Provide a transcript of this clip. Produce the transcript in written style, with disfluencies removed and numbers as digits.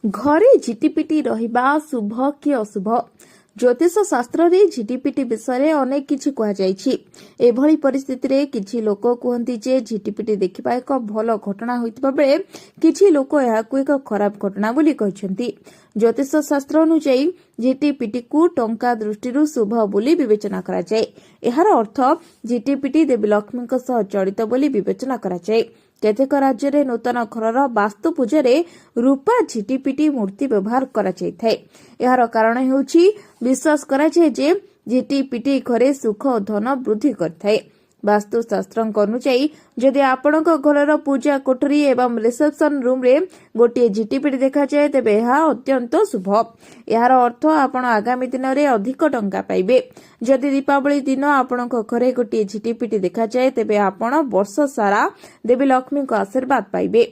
घरे झिटिपिटी रहिबा शुभ कि अशुभ? ज्योतिष शास्त्र रे झिटिपिटी विषय अनेक किछि कहा जायछि। एभली परिस्थिति रे किछि लोक कहନ୍ତି जे झिटिपिटी देखिबा एक भल घटना होइतबा बेले किछि लोक एहाकु एक खराब घटना बोली कहछन्ति। ज्योतिष शास्त्र अनुसार झिटिपिटी को टंका दृष्टि शुभ बोली विवेचना करा जाय। एहार अर्थ झिटिपिटी देवी लक्ष्मी सह जड़ित बोली विवेचना करा जाय। केतेक राज्य रे नूतन घरर वास्तु पूजारे रूपा झिटिपिटी मूर्ति व्यवहार करा जायଥାଏ। एहार कारण हेउछि विश्वास करा जाय जे झिटिपिटी घरे सुख और धन वृद्धि करଥାଏ। वास्तुशास्त्र अनुसार जदि आपणक घरर पूजा कोठरी एवं रिसेप्शन रूम रे गोटे झिटिपिटी देखा जाए तेबे यह अत्यंत शुभ। यार अर्थ आपण आगामी दिन रे अधिक टंका पाइबे। जदि दीपावली दिन आपणक घरे गोटे झिटिपिटी देखा जाए तेबे आपण वर्ष सारा देवी लक्ष्मी को आशीर्वाद पाइबे।